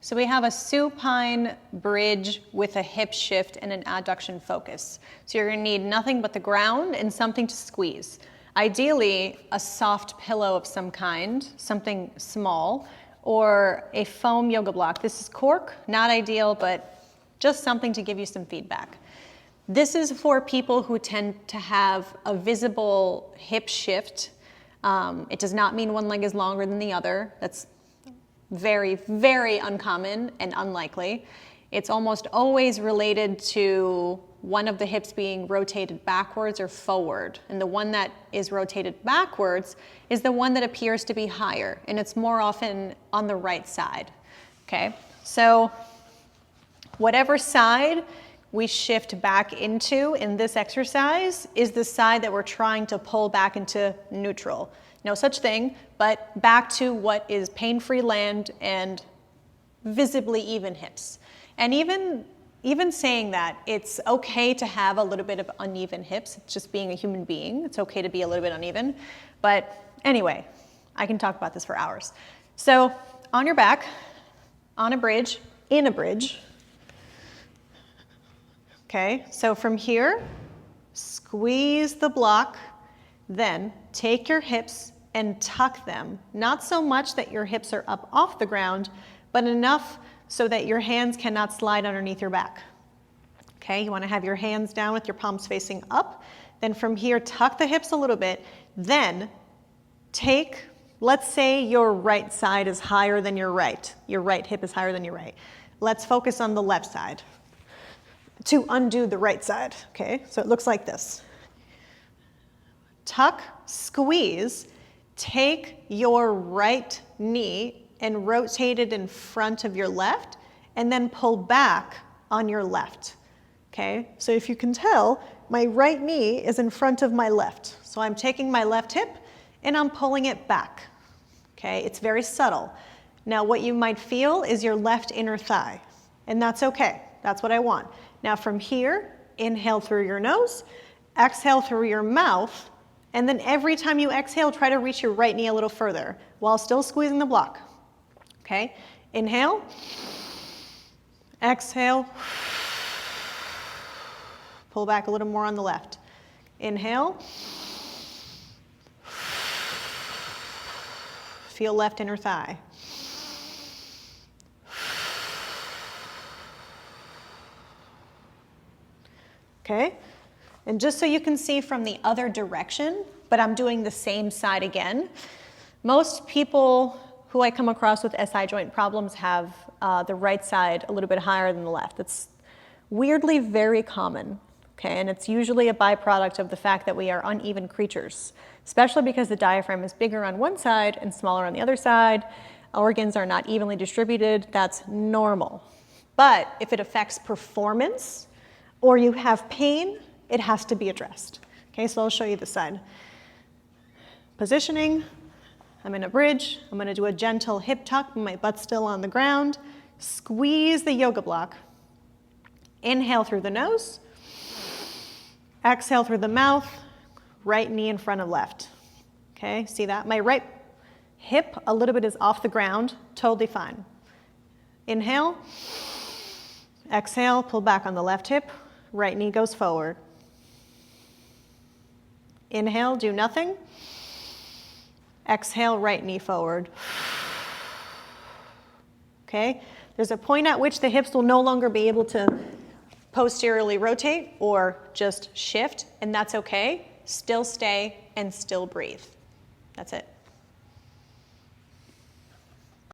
So we have a supine bridge with a hip shift and an adduction focus. So you're gonna need nothing but the ground and something to squeeze. Ideally, a soft pillow of some kind, something small, or a foam yoga block. This is cork, not ideal, but just something to give you some feedback. This is for people who tend to have a visible hip shift. It does not mean one leg is longer than the other. That's very, very uncommon and unlikely. It's almost always related to one of the hips being rotated backwards or forward. And the one that is rotated backwards is the one that appears to be higher, and it's more often on the right side. Okay, so whatever side we shift back into in this exercise is the side that we're trying to pull back into neutral. No such thing, but back to what is pain-free land and visibly even hips. And even saying that, it's okay to have a little bit of uneven hips. It's just being a human being. It's okay to be a little bit uneven. But anyway, I can talk about this for hours. So on your back, on a bridge, in a bridge. Okay, so from here, squeeze the block, then take your hips and tuck them. Not so much that your hips are up off the ground, but enough so that your hands cannot slide underneath your back. Okay, you want to have your hands down with your palms facing up. Then from here, tuck the hips a little bit. Then take, let's say your right side is higher than your right. Your right hip is higher than your right. Let's focus on the left side to undo the right side. Okay, so it looks like this. Tuck, squeeze, take your right knee and rotate it in front of your left, and then pull back on your left. Okay, so if you can tell, my right knee is in front of my left. So I'm taking my left hip and I'm pulling it back. Okay, it's very subtle. Now what you might feel is your left inner thigh, and that's okay. That's what I want. Now from here, inhale through your nose, exhale through your mouth, and then every time you exhale, try to reach your right knee a little further while still squeezing the block. Okay, inhale, exhale, pull back a little more on the left. Inhale, feel left inner thigh. Okay, and just so you can see from the other direction, but I'm doing the same side again. Most people who I come across with SI joint problems have the right side a little bit higher than the left. It's weirdly very common, okay, and it's usually a byproduct of the fact that we are uneven creatures, especially because the diaphragm is bigger on one side and smaller on the other side. Organs are not evenly distributed. That's normal. But if it affects performance or you have pain, it has to be addressed. Okay, so I'll show you this side. Positioning, I'm in a bridge. I'm gonna do a gentle hip tuck, my butt's still on the ground. Squeeze the yoga block. Inhale through the nose. Exhale through the mouth. Right knee in front of left. Okay, see that? My right hip a little bit is off the ground, totally fine. Inhale. Exhale, pull back on the left hip. Right knee goes forward. Inhale, do nothing. Exhale, right knee forward. Okay, there's a point at which the hips will no longer be able to posteriorly rotate or just shift, and that's okay. Still stay and still breathe. That's it.